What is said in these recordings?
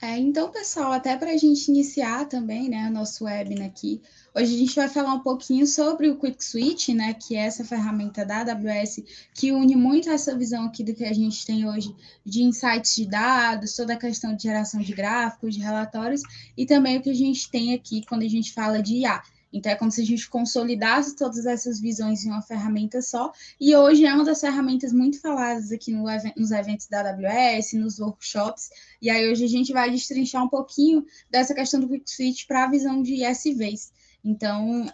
Então, pessoal, até para a gente iniciar também, né, o nosso webinar aqui, hoje a gente vai falar um pouquinho sobre o Quick Switch, né, que é essa ferramenta da AWS que une muito essa visão aqui do que a gente tem hoje de insights de dados, toda a questão de geração de gráficos, de relatórios, e também o que a gente tem aqui quando a gente fala de IA. Então, é como se a gente consolidasse todas essas visões em uma ferramenta só, e hoje é uma das ferramentas muito faladas aqui nos eventos da AWS, nos workshops, e aí hoje a gente vai destrinchar um pouquinho dessa questão do Quick Switch para a visão de ISVs. Então,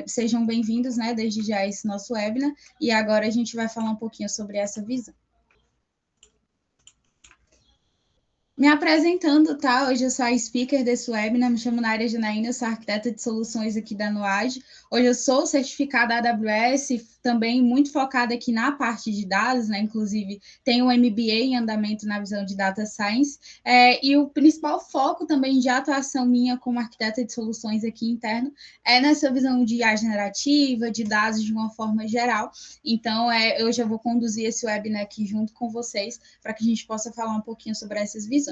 sejam bem-vindos, né, desde já a esse nosso webinar, e agora a gente vai falar um pouquinho sobre essa visão. Me apresentando, tá? Hoje eu sou a speaker desse webinar, me chamo Nária Janaína, eu sou arquiteta de soluções aqui da Nuage. Hoje eu sou certificada AWS, também muito focada aqui na parte de dados, né? Inclusive, tenho um MBA em andamento na visão de Data Science, e o principal foco também de atuação minha como arquiteta de soluções aqui interno é nessa visão de IA generativa, de dados de uma forma geral. Então, hoje eu vou conduzir esse webinar aqui junto com vocês, para que a gente possa falar um pouquinho sobre essas visões.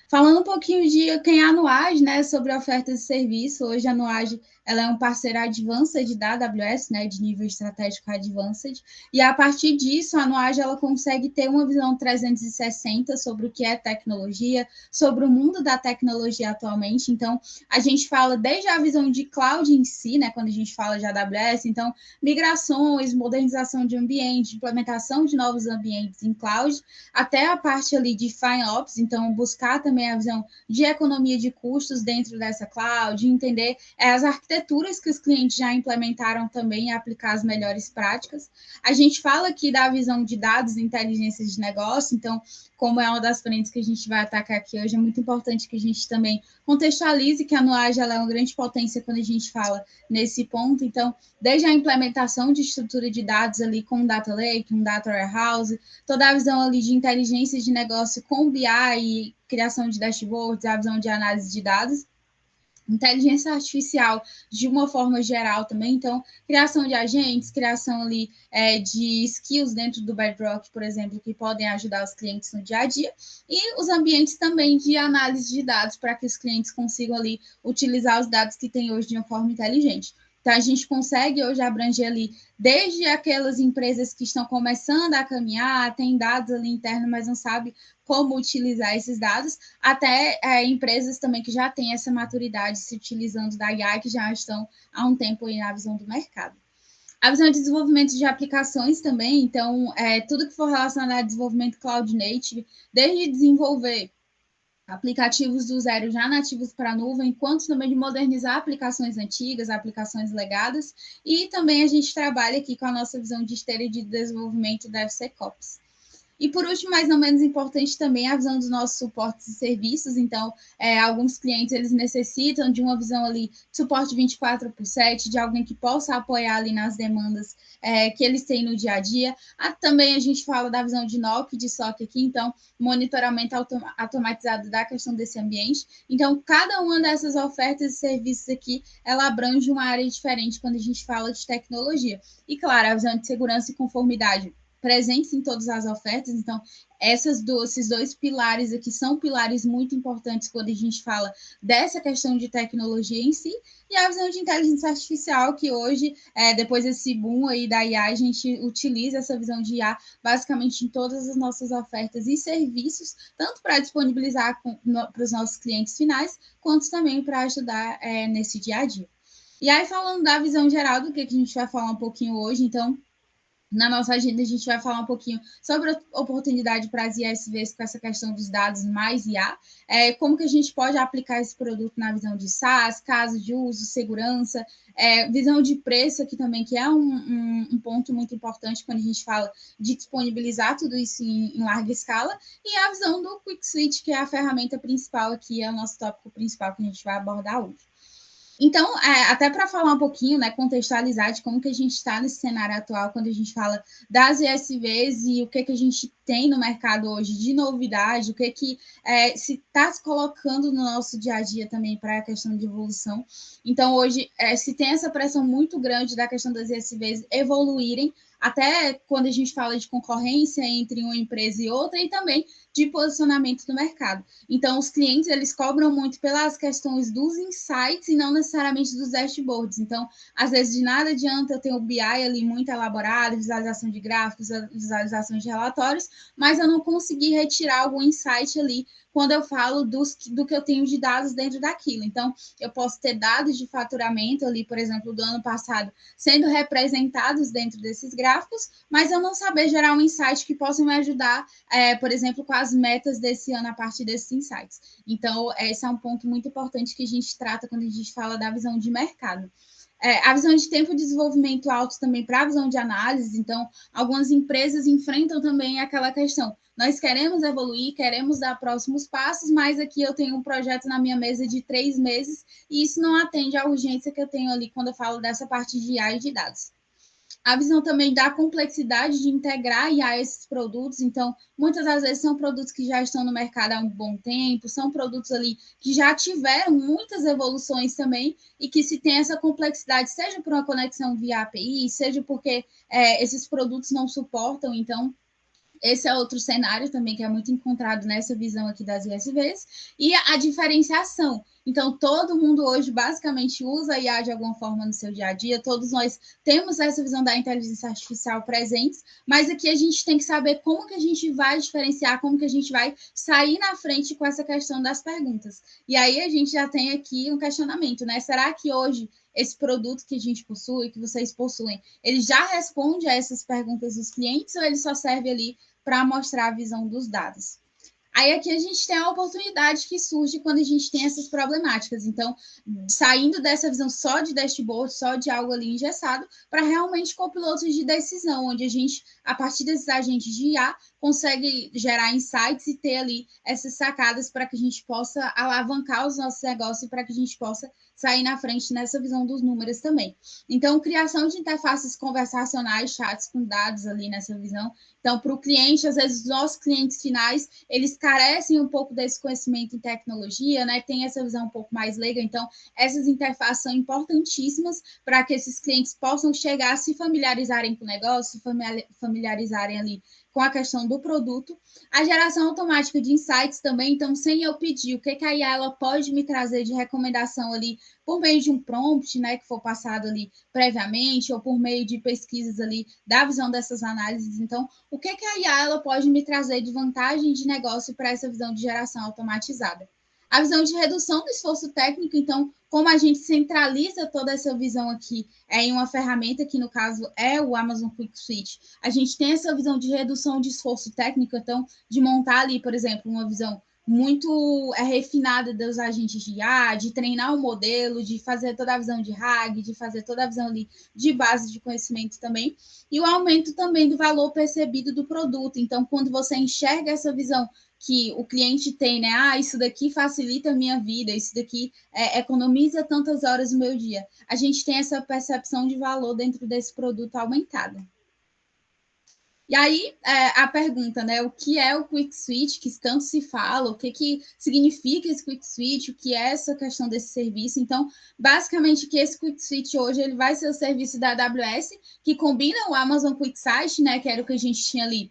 Falando um pouquinho de quem é a Nuage, né, sobre ofertas de serviço, hoje a Nuage ela é um parceiro advanced da AWS, né, de nível estratégico advanced, e a partir disso a Nuage ela consegue ter uma visão 360 sobre o que é tecnologia, sobre o mundo da tecnologia atualmente. Então, a gente fala desde a visão de cloud em si, né, quando a gente fala de AWS, então, migrações, modernização de ambiente, implementação de novos ambientes em cloud, até a parte ali de FinOps, então buscar também a visão de economia de custos dentro dessa cloud, entender as arquiteturas que os clientes já implementaram também e aplicar as melhores práticas. A gente fala aqui da visão de dados e inteligências de negócio, então, como é uma das frentes que a gente vai atacar aqui hoje, é muito importante que a gente também contextualize que a Nuage ela é uma grande potência quando a gente fala nesse ponto. Então, desde a implementação de estrutura de dados ali com um Data Lake, um Data Warehouse, toda a visão ali de inteligência de negócio com BI e criação de dashboards, a visão de análise de dados, inteligência artificial de uma forma geral também, então, criação de agentes, criação ali de skills dentro do Bedrock, por exemplo, que podem ajudar os clientes no dia a dia, e os ambientes também de análise de dados para que os clientes consigam ali utilizar os dados que tem hoje de uma forma inteligente. Então, a gente consegue hoje abranger ali desde aquelas empresas que estão começando a caminhar, tem dados ali internos, mas não sabe como utilizar esses dados, até empresas também que já têm essa maturidade se utilizando da IA, que já estão há um tempo aí na visão do mercado. A visão de desenvolvimento de aplicações também, então, tudo que for relacionado a desenvolvimento cloud native, desde desenvolver aplicativos do zero já nativos para a nuvem, quanto também de modernizar aplicações antigas, aplicações legadas, e também a gente trabalha aqui com a nossa visão de esteira de desenvolvimento DevSecOps. E por último, mas não menos importante também, a visão dos nossos suportes e serviços. Então, alguns clientes eles necessitam de uma visão ali de suporte 24/7, de alguém que possa apoiar ali nas demandas que eles têm no dia a dia. Também a gente fala da visão de NOC, de SOC aqui, então, monitoramento automatizado da questão desse ambiente. Então, cada uma dessas ofertas e serviços aqui, ela abrange uma área diferente quando a gente fala de tecnologia. E, claro, a visão de segurança e conformidade presentes em todas as ofertas. Então, esses dois pilares aqui são pilares muito importantes quando a gente fala dessa questão de tecnologia em si, e a visão de inteligência artificial, que hoje, depois desse boom aí da IA, a gente utiliza essa visão de IA basicamente em todas as nossas ofertas e serviços, tanto para disponibilizar para os nossos clientes finais, quanto também para ajudar nesse dia a dia. E aí, falando da visão geral do que a gente vai falar um pouquinho hoje, então, na nossa agenda, a gente vai falar um pouquinho sobre a oportunidade para as ISVs com essa questão dos dados mais IA, como que a gente pode aplicar esse produto na visão de SaaS, caso de uso, segurança, visão de preço aqui também, que é um ponto muito importante quando a gente fala de disponibilizar tudo isso em larga escala, e a visão do Quick Switch, que é a ferramenta principal aqui, é o nosso tópico principal que a gente vai abordar hoje. Então, até para falar um pouquinho, né, contextualizar de como que a gente está nesse cenário atual, quando a gente fala das ISVs e o que a gente tem no mercado hoje de novidade, o que se está se colocando no nosso dia a dia também para a questão de evolução. Então, hoje, se tem essa pressão muito grande da questão das ISVs evoluírem, até quando a gente fala de concorrência entre uma empresa e outra, e também de posicionamento do mercado. Então, os clientes, eles cobram muito pelas questões dos insights e não necessariamente dos dashboards. Então, às vezes, de nada adianta eu ter o BI ali muito elaborado, visualização de gráficos, visualização de relatórios, mas eu não consegui retirar algum insight ali quando eu falo do que eu tenho de dados dentro daquilo. Então, eu posso ter dados de faturamento ali, por exemplo, do ano passado, sendo representados dentro desses gráficos, mas eu não saber gerar um insight que possa me ajudar, por exemplo, com as metas desse ano a partir desses insights. Então, esse é um ponto muito importante que a gente trata quando a gente fala da visão de mercado. A visão de tempo de desenvolvimento alto também para a visão de análise. Então, algumas empresas enfrentam também aquela questão. Nós queremos evoluir, queremos dar próximos passos, mas aqui eu tenho um projeto na minha mesa de 3 meses e isso não atende à urgência que eu tenho ali quando eu falo dessa parte de IA e de dados. A visão também da complexidade de integrar IA a esses produtos. Então, muitas das vezes são produtos que já estão no mercado há um bom tempo, são produtos ali que já tiveram muitas evoluções também e que se tem essa complexidade, seja por uma conexão via API, seja porque esses produtos não suportam, então esse é outro cenário também que é muito encontrado nessa visão aqui das ISVs. E a diferenciação. Então, todo mundo hoje basicamente usa a IA de alguma forma no seu dia a dia, todos nós temos essa visão da inteligência artificial presentes, mas aqui a gente tem que saber como que a gente vai diferenciar, como que a gente vai sair na frente com essa questão das perguntas. E aí a gente já tem aqui um questionamento, né? Será que hoje esse produto que a gente possui, que vocês possuem, ele já responde a essas perguntas dos clientes ou ele só serve ali para mostrar a visão dos dados? Aí aqui a gente tem a oportunidade que surge quando a gente tem essas problemáticas. Então, saindo dessa visão só de dashboard, só de algo ali engessado, para realmente copilotos de decisão, onde a gente, a partir desses agentes de IA, consegue gerar insights e ter ali essas sacadas para que a gente possa alavancar os nossos negócios e para que a gente possa sair na frente nessa visão dos números também. Então, criação de interfaces conversacionais, chats com dados ali nessa visão. Então, para o cliente, às vezes, os nossos clientes finais, eles carecem um pouco desse conhecimento em tecnologia, né? Tem essa visão um pouco mais leiga. Então, essas interfaces são importantíssimas para que esses clientes possam chegar a se familiarizarem com o negócio, se familiarizarem ali com a questão do produto. A geração automática de insights também, então, sem eu pedir o que a IA ela pode me trazer de recomendação ali por meio de um prompt, né, que for passado ali previamente, ou por meio de pesquisas ali da visão dessas análises. Então, o que a IA ela pode me trazer de vantagem de negócio para essa visão de geração automatizada? A visão de redução do esforço técnico, então, como a gente centraliza toda essa visão aqui em uma ferramenta, que no caso é o Amazon Quick Switch, a gente tem essa visão de redução de esforço técnico, então, de montar ali, por exemplo, uma visão muito refinada dos agentes de IA, de treinar o modelo, de fazer toda a visão de RAG, de fazer toda a visão ali de base de conhecimento também, e o aumento também do valor percebido do produto. Então, quando você enxerga essa visão que o cliente tem, né? Ah, isso daqui facilita a minha vida, isso daqui economiza tantas horas do meu dia. A gente tem essa percepção de valor dentro desse produto aumentada. E aí, a pergunta, né? O que é o Quick Switch, que tanto se fala, o que significa esse Quick Switch, o que é essa questão desse serviço. Então, basicamente, que esse Quick Switch hoje ele vai ser o serviço da AWS, que combina o Amazon QuickSight, né? Que era o que a gente tinha ali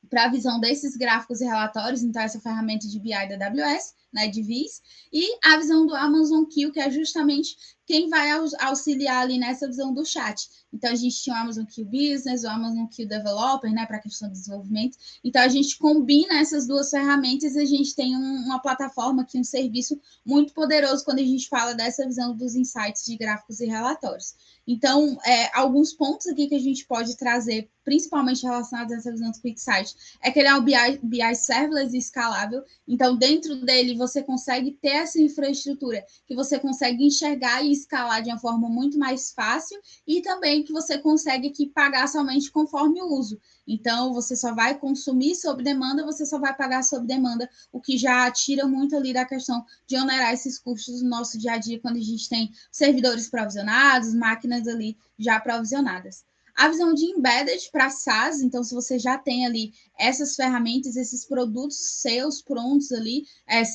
para a visão desses gráficos e relatórios, então essa ferramenta de BI da AWS, né, de VIS, e a visão do Amazon Q, que é justamente quem vai auxiliar ali nessa visão do chat. Então, a gente tinha o Amazon Q Business, o Amazon Q Developer, né, para a questão do desenvolvimento. Então, a gente combina essas duas ferramentas e a gente tem uma plataforma aqui, um serviço muito poderoso quando a gente fala dessa visão dos insights de gráficos e relatórios. Então, alguns pontos aqui que a gente pode trazer, principalmente relacionados a essa visão do QuickSight, é que ele é um BI serverless e escalável. Então, dentro dele, você consegue ter essa infraestrutura que você consegue enxergar e escalar de uma forma muito mais fácil e também que você consegue aqui pagar somente conforme o uso. Então, você só vai consumir sob demanda, você só vai pagar sob demanda, o que já tira muito ali da questão de onerar esses custos no nosso dia a dia, quando a gente tem servidores provisionados, máquinas ali já provisionadas. A visão de embedded para SaaS, então se você já tem ali essas ferramentas, esses produtos seus prontos ali,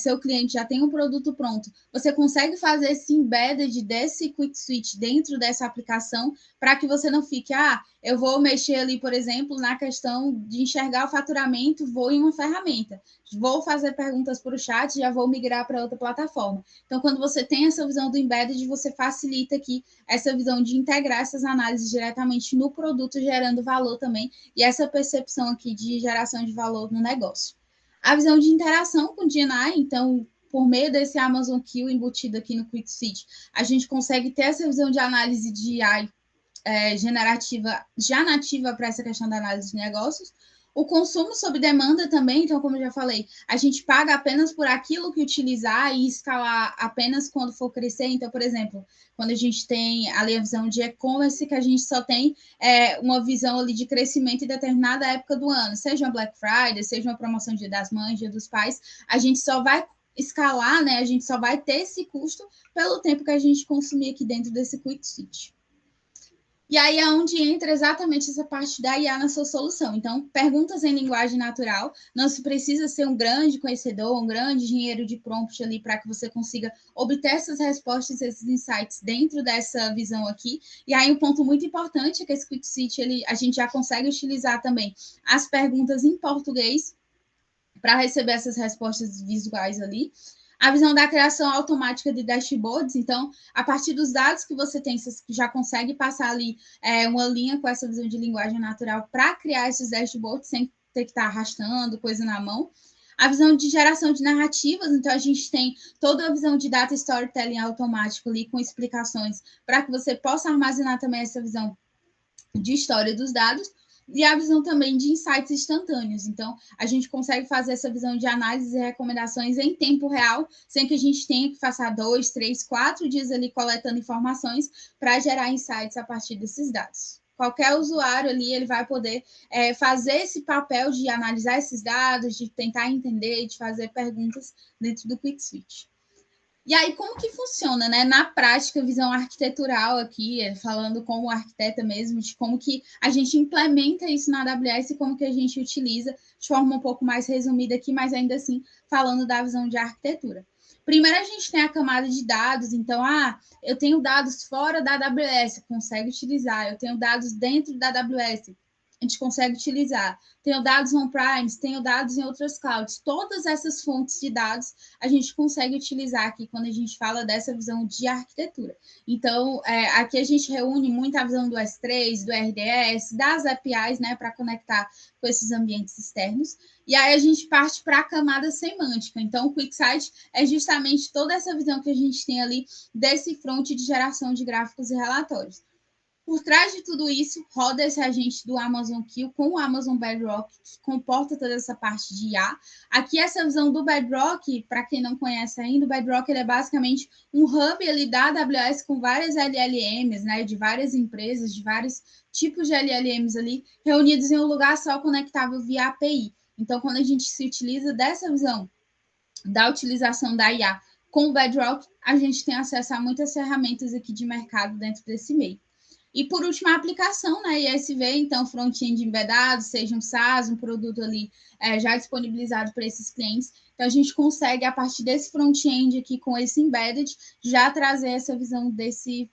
seu cliente já tem um produto pronto, você consegue fazer esse embedded desse Quick Switch dentro dessa aplicação para que você não fique, eu vou mexer ali, por exemplo, na questão de enxergar o faturamento, vou em uma ferramenta. Vou fazer perguntas para o chat, já vou migrar para outra plataforma. Então, quando você tem essa visão do embedded, você facilita aqui essa visão de integrar essas análises diretamente no produto, gerando valor também, e essa percepção aqui de geração de valor no negócio. A visão de interação com o GenAI, então, por meio desse Amazon Q embutido aqui no QuickSwitch, a gente consegue ter essa visão de análise de AI generativa já nativa para essa questão da análise de negócios. O consumo sob demanda também, então, como eu já falei, a gente paga apenas por aquilo que utilizar e escalar apenas quando for crescer. Então, por exemplo, quando a gente tem ali a visão de e-commerce, que a gente só tem uma visão ali de crescimento em determinada época do ano, seja uma Black Friday, seja uma promoção de Dia das Mães, Dia dos Pais, a gente só vai escalar, né? A gente só vai ter esse custo pelo tempo que a gente consumir aqui dentro desse QuickSwitch. E aí é onde entra exatamente essa parte da IA na sua solução. Então, perguntas em linguagem natural, não se precisa ser um grande conhecedor, um grande engenheiro de prompt ali para que você consiga obter essas respostas, esses insights dentro dessa visão aqui. E aí um ponto muito importante é que esse QuickSwitch, a gente já consegue utilizar também as perguntas em português para receber essas respostas visuais ali. A visão da criação automática de dashboards, então, a partir dos dados que você tem, você já consegue passar ali uma linha com essa visão de linguagem natural para criar esses dashboards sem ter que estar arrastando coisa na mão. A visão de geração de narrativas, então a gente tem toda a visão de data storytelling automático ali com explicações para que você possa armazenar também essa visão de história dos dados. E a visão também de insights instantâneos. Então, a gente consegue fazer essa visão de análise e recomendações em tempo real, sem que a gente tenha que passar 2, 3, 4 dias ali coletando informações para gerar insights a partir desses dados. Qualquer usuário ali, ele vai poder fazer esse papel de analisar esses dados, de tentar entender, de fazer perguntas dentro do QuickSwitch. E aí, como que funciona, né? Na prática, visão arquitetural aqui, falando como arquiteta mesmo, de como que a gente implementa isso na AWS e como que a gente utiliza de forma um pouco mais resumida aqui, mas ainda assim falando da visão de arquitetura. Primeiro, a gente tem a camada de dados, então, eu tenho dados fora da AWS, consegue utilizar, eu tenho dados dentro da AWS, a gente consegue utilizar. Tenho dados on-premise, tenho dados em outras clouds. Todas essas fontes de dados a gente consegue utilizar aqui quando a gente fala dessa visão de arquitetura. Então, aqui a gente reúne muita visão do S3, do RDS, das APIs, né, para conectar com esses ambientes externos. E aí a gente parte para a camada semântica. Então, o QuickSight é justamente toda essa visão que a gente tem ali desse front de geração de gráficos e relatórios. Por trás de tudo isso, roda esse agente do Amazon Q com o Amazon Bedrock, que comporta toda essa parte de IA. Aqui, essa visão do Bedrock, para quem não conhece ainda, o Bedrock ele é basicamente um hub ali da AWS com várias LLMs, né, de várias empresas, de vários tipos de LLMs ali, reunidos em um lugar só conectável via API. Então, quando a gente se utiliza dessa visão da utilização da IA com o Bedrock, a gente tem acesso a muitas ferramentas aqui de mercado dentro desse meio. E por último, a aplicação, né? ISV, então, front-end embedado, seja um SaaS, um produto ali já disponibilizado para esses clientes. Então, a gente consegue, a partir desse front-end aqui, com esse embedded, já trazer essa visão desse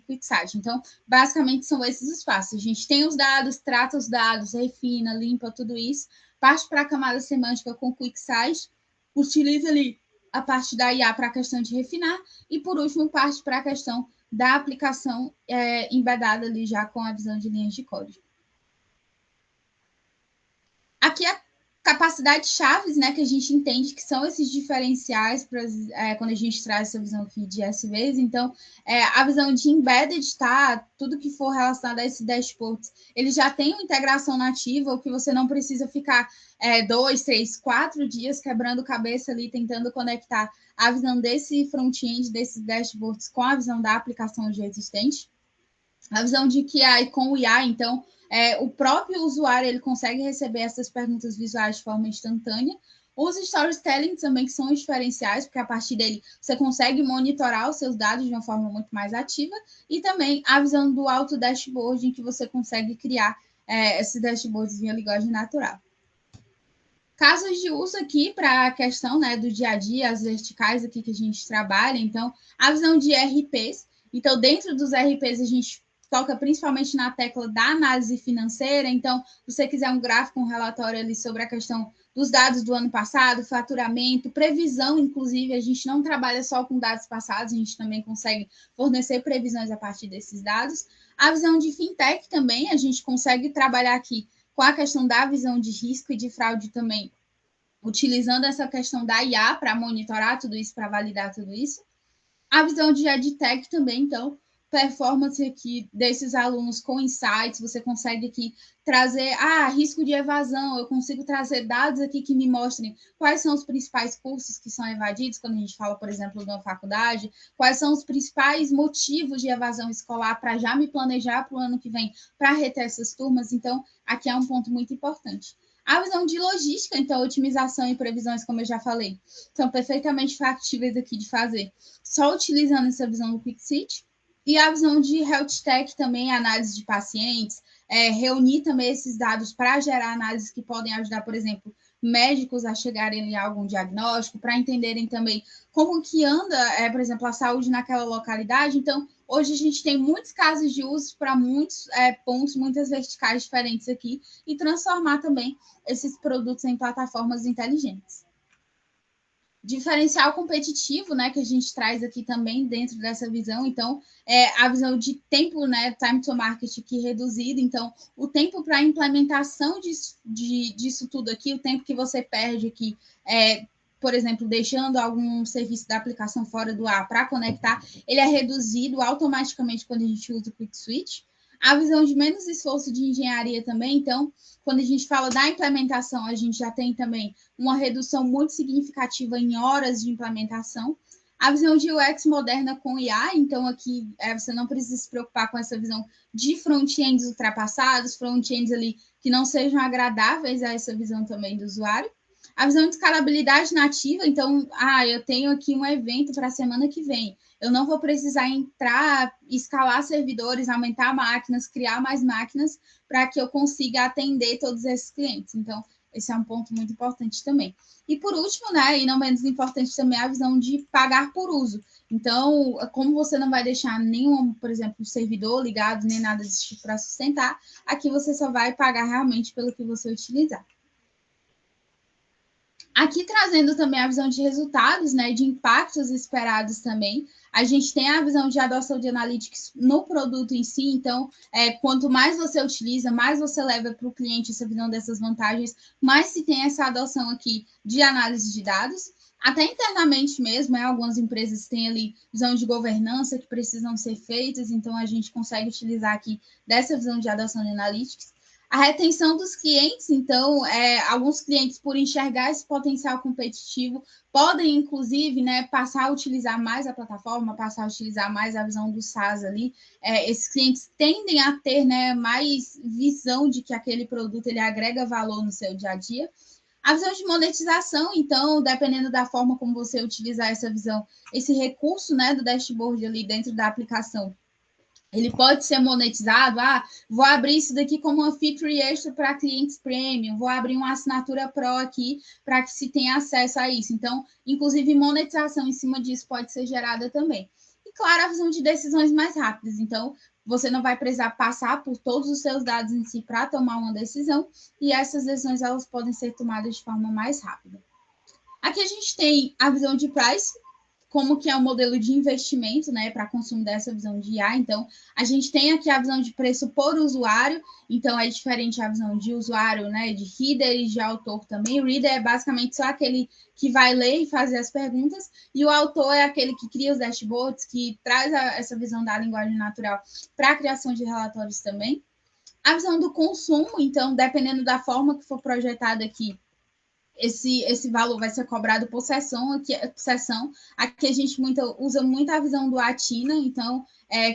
QuickSight. Então, basicamente, são esses os passos. A gente tem os dados, trata os dados, refina, limpa tudo isso, parte para a camada semântica com o QuickSight, utiliza ali a parte da IA para a questão de refinar, e por último, parte para a questão da aplicação embedada ali já com a visão de linhas de código. Aqui a capacidade chaves, né, que a gente entende que são esses diferenciais quando a gente traz essa visão aqui de SVs. Então, a visão de embedded, tá? Tudo que for relacionado a esse dashboard, ele já tem uma integração nativa, o que você não precisa ficar 2, 3, 4 dias quebrando cabeça ali, tentando conectar a visão desse front-end, desses dashboards, com a visão da aplicação já existente. A visão de que com o IA, então, o próprio usuário ele consegue receber essas perguntas visuais de forma instantânea. Os storytelling também, que são os diferenciais, porque a partir dele você consegue monitorar os seus dados de uma forma muito mais ativa. E também a visão do auto dashboard, em que você consegue criar esses dashboards via linguagem natural. Casos de uso aqui para a questão, né, do dia a dia, as verticais aqui que a gente trabalha. Então, a visão de RPs. Então, dentro dos RPs, a gente toca principalmente na tecla da análise financeira. Então, se você quiser um gráfico, um relatório ali sobre a questão dos dados do ano passado, faturamento, previsão, inclusive, a gente não trabalha só com dados passados, a gente também consegue fornecer previsões a partir desses dados. A visão de fintech também, a gente consegue trabalhar aqui com a questão da visão de risco e de fraude também, utilizando essa questão da IA para monitorar tudo isso, para validar tudo isso. A visão de EdTech também, então, performance aqui desses alunos com insights, você consegue aqui trazer, risco de evasão, eu consigo trazer dados aqui que me mostrem quais são os principais cursos que são evadidos, quando a gente fala, por exemplo, de uma faculdade, quais são os principais motivos de evasão escolar para já me planejar para o ano que vem, para reter essas turmas. Então, aqui é um ponto muito importante. A visão de logística, então, otimização e previsões, como eu já falei, são perfeitamente factíveis aqui de fazer, só utilizando essa visão do QuickSeed. E a visão de Health Tech também, análise de pacientes, reunir também esses dados para gerar análises que podem ajudar, por exemplo, médicos a chegarem a algum diagnóstico, para entenderem também como que anda, por exemplo, a saúde naquela localidade. Então, hoje a gente tem muitos casos de uso para muitos pontos, muitas verticais diferentes aqui, e transformar também esses produtos em plataformas inteligentes. Diferencial competitivo, né, que a gente traz aqui também dentro dessa visão. Então, a visão de tempo, né, time to market aqui reduzido. Então, o tempo para a implementação disso tudo aqui, o tempo que você perde aqui, por exemplo, deixando algum serviço da aplicação fora do ar para conectar, ele é reduzido automaticamente quando a gente usa o Quick Switch. A visão de menos esforço de engenharia também. Então, quando a gente fala da implementação, a gente já tem também uma redução muito significativa em horas de implementação. A visão de UX moderna com IA, então aqui você não precisa se preocupar com essa visão de front-ends ultrapassados, front-ends ali que não sejam agradáveis a essa visão também do usuário. A visão de escalabilidade nativa, então, eu tenho aqui um evento para a semana que vem. Eu não vou precisar entrar, escalar servidores, aumentar máquinas, criar mais máquinas para que eu consiga atender todos esses clientes. Então, esse é um ponto muito importante também. E por último, né, e não menos importante também, a visão de pagar por uso. Então, como você não vai deixar nenhum, por exemplo, um servidor ligado, nem nada desse tipo para sustentar, aqui você só vai pagar realmente pelo que você utilizar. Aqui trazendo também a visão de resultados, né, de impactos esperados também. A gente tem a visão de adoção de analytics no produto em si. Então, quanto mais você utiliza, mais você leva para o cliente essa visão dessas vantagens, mais se tem essa adoção aqui de análise de dados. Até internamente mesmo, algumas empresas têm ali visão de governança que precisam ser feitas, então a gente consegue utilizar aqui dessa visão de adoção de analytics. A retenção dos clientes, então, alguns clientes, por enxergar esse potencial competitivo, podem, inclusive, né, passar a utilizar mais a plataforma, passar a utilizar mais a visão do SaaS ali. Esses clientes tendem a ter, né, mais visão de que aquele produto ele agrega valor no seu dia a dia. A visão de monetização, então, dependendo da forma como você utilizar essa visão, esse recurso, né, do dashboard ali dentro da aplicação, ele pode ser monetizado. Vou abrir isso daqui como uma feature extra para clientes premium, vou abrir uma assinatura pro aqui para que se tenha acesso a isso. Então, inclusive, monetização em cima disso pode ser gerada também. E, claro, a visão de decisões mais rápidas. Então, você não vai precisar passar por todos os seus dados em si para tomar uma decisão, e essas decisões elas podem ser tomadas de forma mais rápida. Aqui a gente tem a visão de price, como que é o modelo de investimento, né, para consumo dessa visão de IA. Então, a gente tem aqui a visão de preço por usuário, então é diferente a visão de usuário, né, de reader e de autor também. O reader é basicamente só aquele que vai ler e fazer as perguntas, e o autor é aquele que cria os dashboards, que traz essa visão da linguagem natural para a criação de relatórios também. A visão do consumo, então, dependendo da forma que for projetada aqui, esse valor vai ser cobrado por sessão. Aqui a gente usa muito a visão do Atina, então,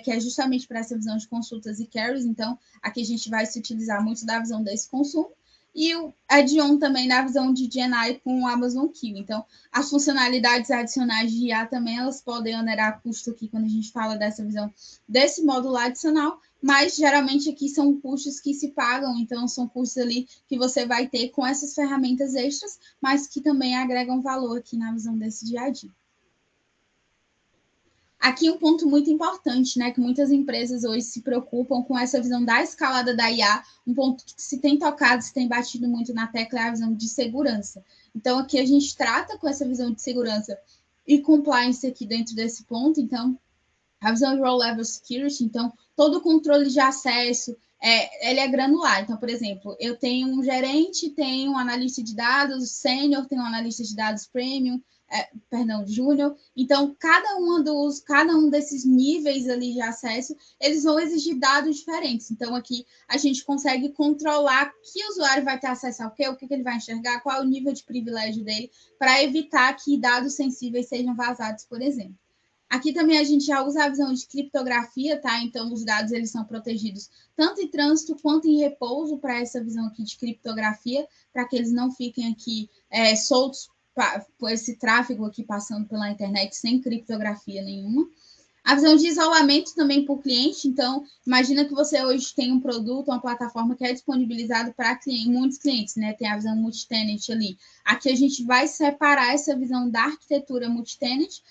que é justamente para essa visão de consultas e carries. Então, aqui a gente vai se utilizar muito da visão desse consumo. E o Edion também na visão de GenAI com o Amazon Q. Então, as funcionalidades adicionais de IA também, elas podem onerar custo aqui quando a gente fala dessa visão desse módulo adicional, mas geralmente aqui são custos que se pagam, então são custos ali que você vai ter com essas ferramentas extras, mas que também agregam valor aqui na visão desse dia a dia. Aqui um ponto muito importante, né, que muitas empresas hoje se preocupam com essa visão da escalada da IA, um ponto que se tem tocado, se tem batido muito na tecla é a visão de segurança. Então, aqui a gente trata com essa visão de segurança e compliance aqui dentro desse ponto, então, a visão de Role Level Security, então, todo o controle de acesso, ele é granular. Então, por exemplo, eu tenho um gerente, tenho um analista de dados sênior, tenho um analista de dados premium, júnior. Então, cada um desses níveis ali de acesso, eles vão exigir dados diferentes. Então, aqui a gente consegue controlar que usuário vai ter acesso ao quê, o que ele vai enxergar, qual é o nível de privilégio dele, para evitar que dados sensíveis sejam vazados, por exemplo. Aqui também a gente já usa a visão de criptografia, tá? Então, os dados eles são protegidos tanto em trânsito quanto em repouso para essa visão aqui de criptografia, para que eles não fiquem aqui soltos por esse tráfego aqui passando pela internet sem criptografia nenhuma. A visão de isolamento também para o cliente. Então, imagina que você hoje tem um produto, uma plataforma que é disponibilizado para muitos clientes, né? Tem a visão multi-tenant ali. Aqui a gente vai separar essa visão da arquitetura multi-tenant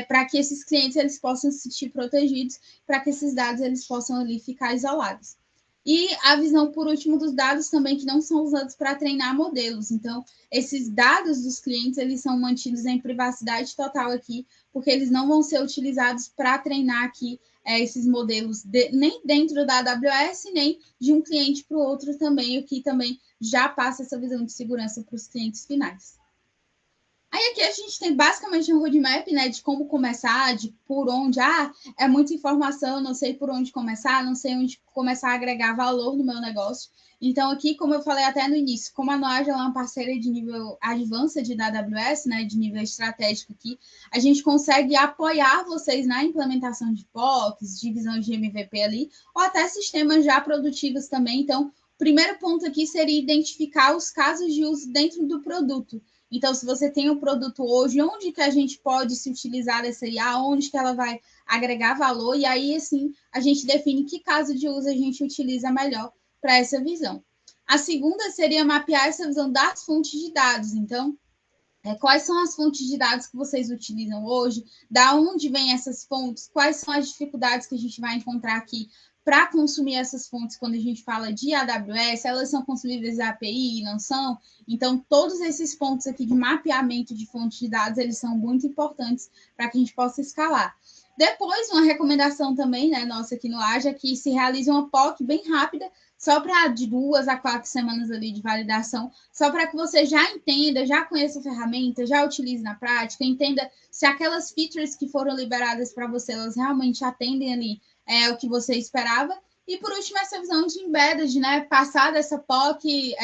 para que esses clientes eles possam se sentir protegidos, para que esses dados eles possam ali ficar isolados. E a visão, por último, dos dados também que não são usados para treinar modelos. Então, esses dados dos clientes, eles são mantidos em privacidade total aqui, porque eles não vão ser utilizados para treinar aqui esses modelos, nem dentro da AWS, nem de um cliente para o outro também, o que também já passa essa visão de segurança para os clientes finais. Aí aqui a gente tem basicamente um roadmap, né, de como começar, de por onde, é muita informação, não sei por onde começar, não sei onde começar a agregar valor no meu negócio. Então aqui, como eu falei até no início, como a Noage é uma parceira de nível advanced da AWS, né, de nível estratégico aqui, a gente consegue apoiar vocês na implementação de POCs, de visão de MVP ali, ou até sistemas já produtivos também. Então, o primeiro ponto aqui seria identificar os casos de uso dentro do produto. Então, se você tem um produto hoje, onde que a gente pode se utilizar dessa IA, onde que ela vai agregar valor, e aí, assim, a gente define que caso de uso a gente utiliza melhor para essa visão. A segunda seria mapear essa visão das fontes de dados. Então, quais são as fontes de dados que vocês utilizam hoje? Da onde vêm essas fontes? Quais são as dificuldades que a gente vai encontrar aqui para consumir essas fontes quando a gente fala de AWS? Elas são consumíveis da API? Não são? Então, todos esses pontos aqui de mapeamento de fontes de dados, eles são muito importantes para que a gente possa escalar. Depois, uma recomendação também, né, nossa aqui no Aja, é que se realize uma POC bem rápida, só para de 2 a 4 semanas ali de validação, só para que você já entenda, já conheça a ferramenta, já utilize na prática, entenda se aquelas features que foram liberadas para você, elas realmente atendem ali o que você esperava. E por último, essa visão de embedded, né? Passar dessa POC,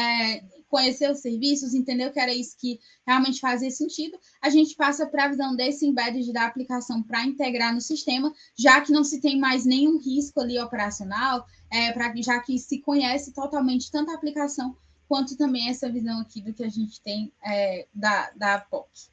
conhecer os serviços, entender que era isso que realmente fazia sentido, a gente passa para a visão desse embedded da aplicação para integrar no sistema, já que não se tem mais nenhum risco ali operacional, já que se conhece totalmente tanto a aplicação quanto também essa visão aqui do que a gente tem da POC.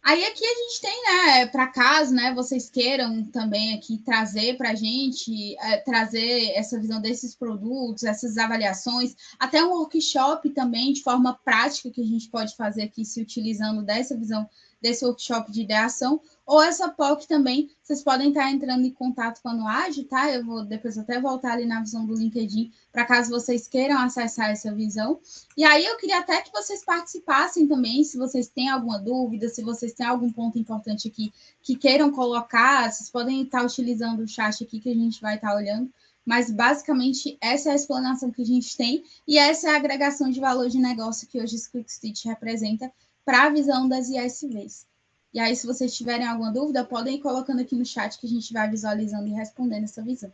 Aí aqui a gente tem, né, para caso, né, vocês queiram também aqui trazer para a gente, trazer essa visão desses produtos, essas avaliações, até um workshop também de forma prática que a gente pode fazer aqui se utilizando dessa visão, desse workshop de ideação, ou essa POC também, vocês podem estar entrando em contato com a Noage, tá? Eu vou depois até voltar ali na visão do LinkedIn, para caso vocês queiram acessar essa visão. E aí eu queria até que vocês participassem também, se vocês têm alguma dúvida, se vocês têm algum ponto importante aqui que queiram colocar, vocês podem estar utilizando o chat aqui que a gente vai estar olhando. Mas basicamente essa é a explanação que a gente tem e essa é a agregação de valor de negócio que hoje o QuickStitch representa para a visão das ISVs. E aí, se vocês tiverem alguma dúvida, podem ir colocando aqui no chat que a gente vai visualizando e respondendo essa visão.